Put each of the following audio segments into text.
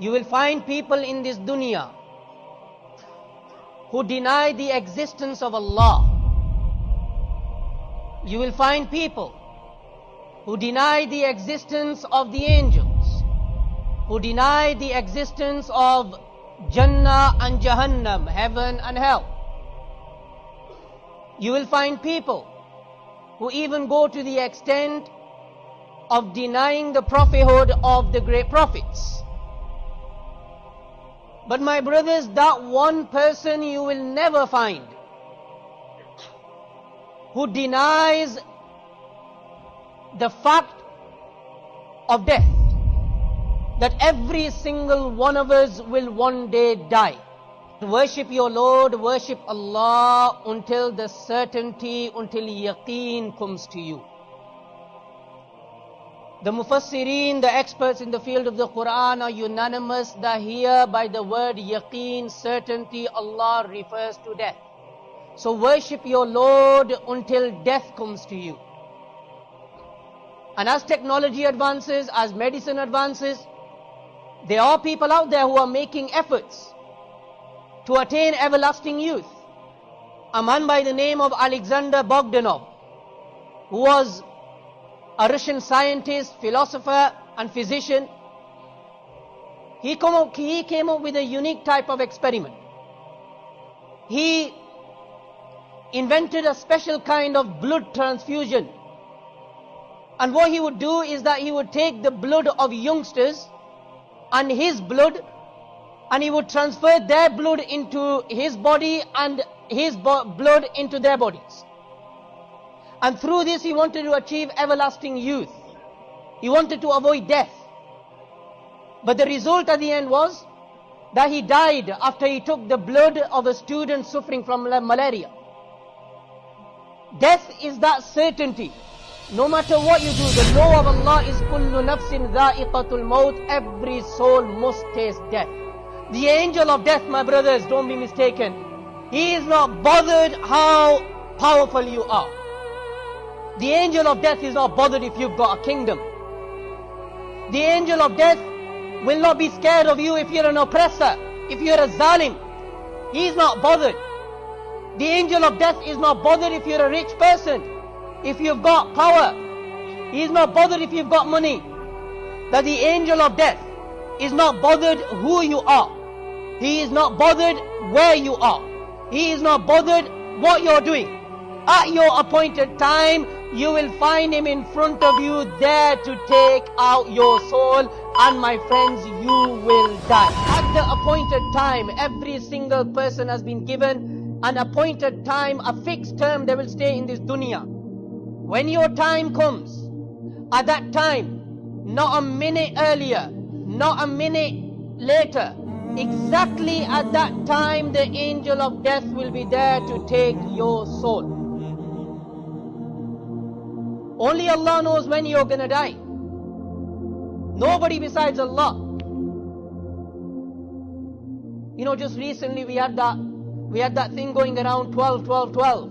You will find people in this dunya who deny the existence of Allah. You will find people who deny the existence of the angels, who deny the existence of Jannah and Jahannam, heaven and hell. You will find people who even go to the extent of denying the prophethood of the great prophets. But my brothers, that one person you will never find who denies the fact of death, that every single one of us will one day die. Worship your Lord, worship Allah until the certainty, until yaqeen comes to you. The Mufassirin, the experts in the field of the Quran, are unanimous that here by the word yaqeen, certainty, Allah refers to death. So worship your Lord until death comes to you. And as technology advances, as medicine advances, there are people out there who are making efforts to attain everlasting youth. A man by the name of Alexander Bogdanov, who was a Russian scientist, philosopher and physician, he came up with a unique type of experiment. He invented a special kind of blood transfusion. And what he would do is that he would take the blood of youngsters and his blood, and he would transfer their blood into his body and his blood into their bodies. And through this he wanted to achieve everlasting youth. He wanted to avoid death. But the result at the end was that he died after he took the blood of a student suffering from malaria. Death is that certainty. No matter what you do, the law of Allah is kullu nafsin dha'iqatul maut. Every soul must taste death. The angel of death, my brothers, don't be mistaken, he is not bothered how powerful you are. The angel of death is not bothered if you've got a kingdom. The angel of death will not be scared of you if you're an oppressor, if you're a zalim. He is not bothered. The angel of death is not bothered if you're a rich person, if you've got power. He is not bothered if you've got money. That the angel of death is not bothered who you are. He is not bothered where you are. He is not bothered what you're doing. At your appointed time, you will find him in front of you there to take out your soul. And my friends, you will die. At the appointed time, every single person has been given an appointed time, a fixed term they will stay in this dunya. When your time comes, at that time, not a minute earlier, not a minute later, exactly at that time the angel of death will be there to take your soul. Only Allah knows when you're gonna die. Nobody besides Allah. You know, just recently we had that thing going around 12, 12, 12.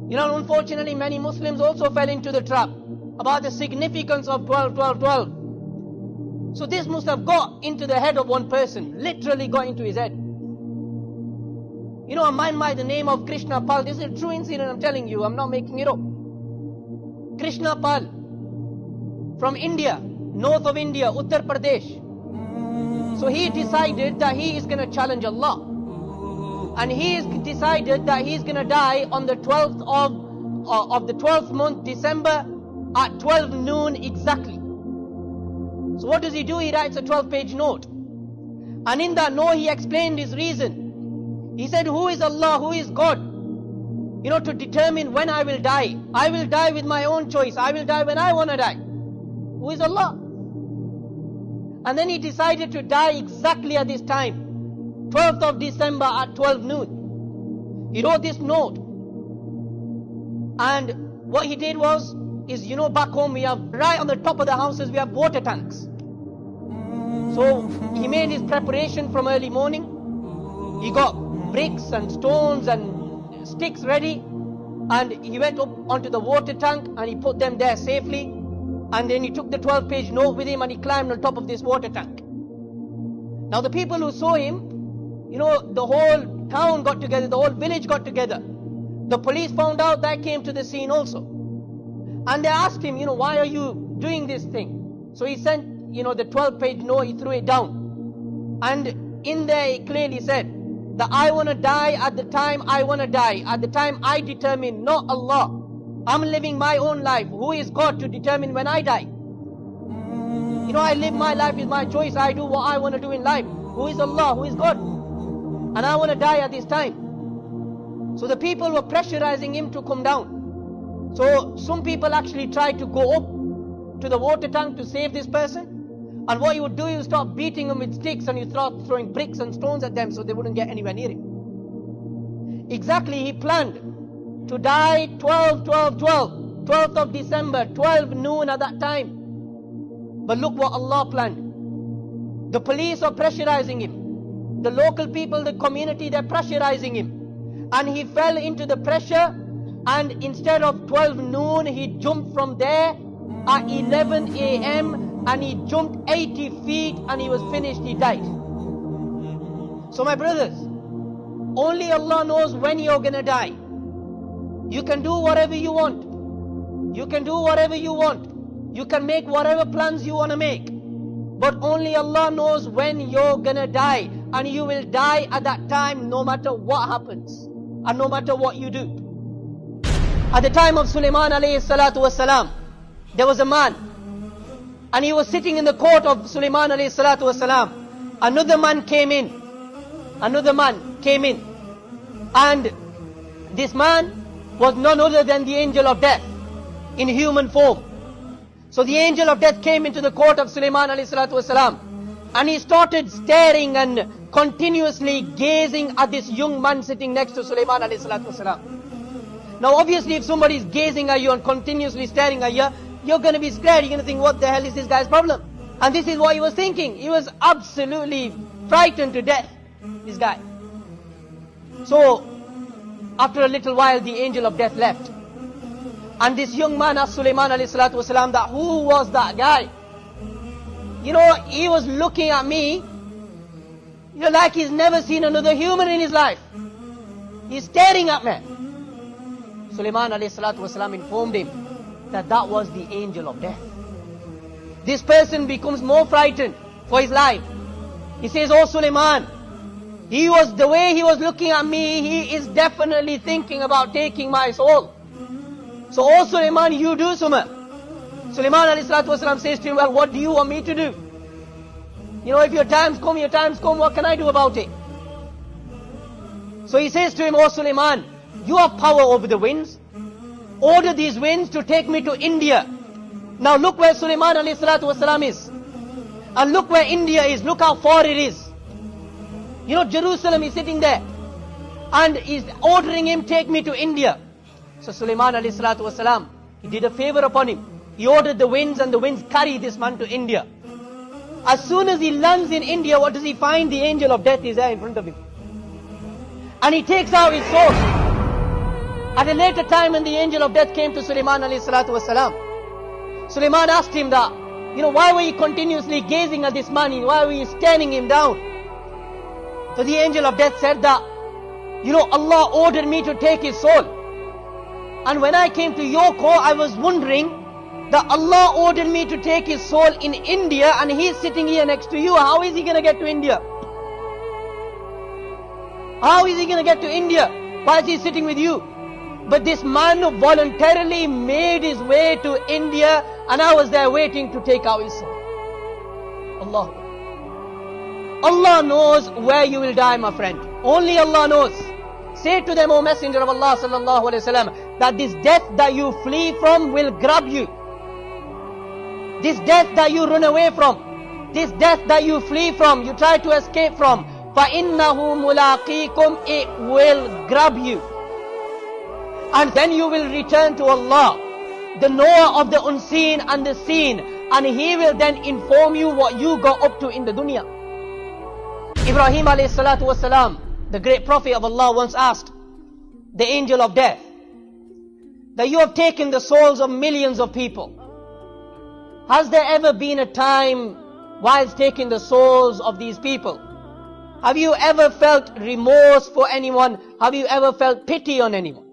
You know, unfortunately many Muslims also fell into the trap about the significance of 12, 12, 12. So this must have got into the head of one person, literally got into his head. You know, a man by the name of Krishna Pal, this is a true incident, I'm telling you, I'm not making it up. Krishna Pal, from India, north of India, Uttar Pradesh. So he decided that he is going to challenge Allah. And he has decided that he's going to die on the 12th of the 12th month, December, at 12 noon exactly. So what does he do? He writes a 12-page note. And in that note he explained his reason. He said, who is Allah? Who is God? You know, to determine when I will die. I will die with my own choice. I will die when I want to die. Who is Allah? And then he decided to die exactly at this time, 12th of December at 12 noon. He wrote this note. And what he did is, you know, back home we have, right on the top of the houses, we have water tanks. So he made his preparation from early morning. He got bricks and stones and sticks ready. And he went up onto the water tank and he put them there safely. And then he took the 12-page note with him and he climbed on top of this water tank. Now the people who saw him, the whole town got together, the whole village got together. The police found out, that came to the scene also. And they asked him, why are you doing this thing? So he sent, the 12-page note, he threw it down. And in there he clearly said that I want to die at the time I want to die, at the time I determine, not Allah. I'm living my own life. Who is God to determine when I die? I live my life, is my choice. I do what I want to do in life. Who is Allah? Who is God? And I want to die at this time. So the people were pressurizing him to come down. So some people actually tried to go up to the water tank to save this person. And what he would do, he would start beating them with sticks, and he would start throwing bricks and stones at them so they wouldn't get anywhere near him. Exactly, he planned to die 12th of December, 12 noon at that time. But look what Allah planned. The police are pressurizing him. The local people, the community, they're pressurizing him. And he fell into the pressure, and instead of 12 noon, he jumped from there at 11 a.m. and he jumped 80 feet and he was finished, he died. So my brothers, only Allah knows when you're gonna die. You can do whatever you want. You can do whatever you want. You can make whatever plans you want to make. But only Allah knows when you're gonna die. And you will die at that time no matter what happens. And no matter what you do. At the time of Sulaiman alayhi salatu wasalam, there was a man. And he was sitting in the court of Sulaiman alayhi salatu wasalam. Another man came in. And this man was none other than the angel of death in human form. So the angel of death came into the court of Sulaiman alayhi salatu wasalam, and he started staring and continuously gazing at this young man sitting next to Sulaiman alayhi salatu wasalam. Now obviously if somebody is gazing at you and continuously staring at you, you're going to be scared. You're going to think, what the hell is this guy's problem? And this is what he was thinking. He was absolutely frightened to death, this guy. So after a little while, the angel of death left. And this young man asked Sulaiman alayhi salatu wasalam that who was that guy? He was looking at me, like he's never seen another human in his life. He's staring at me. Sulaiman alayhi salatu wasalam informed him that was the angel of death. This person becomes more frightened for his life. He says, oh Sulaiman, the way he was looking at me, he is definitely thinking about taking my soul. So, oh Sulaiman, you do something. Sulaiman alayhi salatu wasalam says to him, well, what do you want me to do? If your time's come, what can I do about it? So he says to him, oh Sulaiman, you have power over the winds. Order these winds to take me to India. Now look where Sulaiman alayhi salatu wasalam is. And look where India is. Look how far it is. Jerusalem is sitting there. And he's ordering him, take me to India. So Sulaiman alayhi salatu wasalam, he did a favor upon him. He ordered the winds, and the winds carried this man to India. As soon as he lands in India, what does he find? The angel of death is there in front of him. And he takes out his sword. At a later time when the angel of death came to Sulaiman alayhi salatu wasalam, Sulaiman asked him that, why were you continuously gazing at this man? Why were you staring him down? So the angel of death said that, Allah ordered me to take his soul. And when I came to your court, I was wondering that Allah ordered me to take his soul in India, and he's sitting here next to you. How is he going to get to India? How is he going to get to India? Why is he sitting with you? But this man voluntarily made his way to India, and I was there waiting to take out his soul. Allah knows where you will die, my friend. Only Allah knows. Say to them, O Messenger of Allah sallallahu alaihi wasallam, that this death that you flee from will grab you. This death that you run away from, this death that you flee from, you try to escape from, فَإِنَّهُ مُلَاقِيكُمْ, it will grab you. And then you will return to Allah, the knower of the unseen and the seen, and He will then inform you what you got up to in the dunya. Ibrahim alayhi salatu wasalam, the great prophet of Allah, once asked the angel of death that you have taken the souls of millions of people. Has there ever been a time whilst taking the souls of these people. Have you ever felt remorse for anyone? Have you ever felt pity on anyone?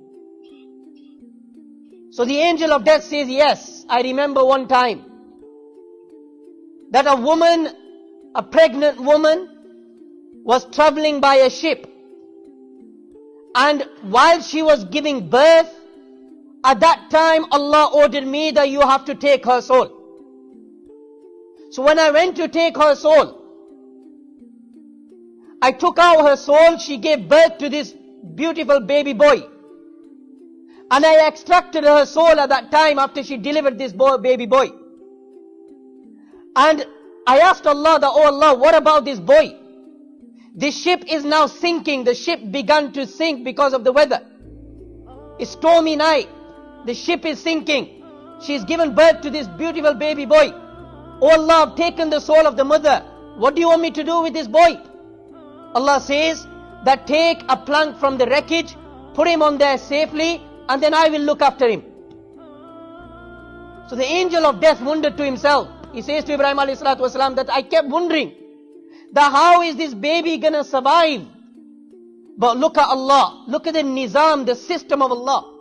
So the angel of death says, yes, I remember one time that a woman, a pregnant woman, was traveling by a ship. And while she was giving birth, at that time Allah ordered me that you have to take her soul. So when I went to take her soul, I took out her soul, she gave birth to this beautiful baby boy. And I extracted her soul at that time after she delivered this baby boy. And I asked Allah that, oh Allah, what about this boy? This ship is now sinking. The ship began to sink because of the weather. It's stormy night. The ship is sinking. She's given birth to this beautiful baby boy. Oh Allah, I've taken the soul of the mother. What do you want me to do with this boy? Allah says that take a plank from the wreckage, put him on there safely, and then I will look after him. So the angel of death wondered to himself. He says to Ibrahim alayhi salatu wasalam that I kept wondering that how is this baby gonna survive? But look at Allah. Look at the nizam, the system of Allah.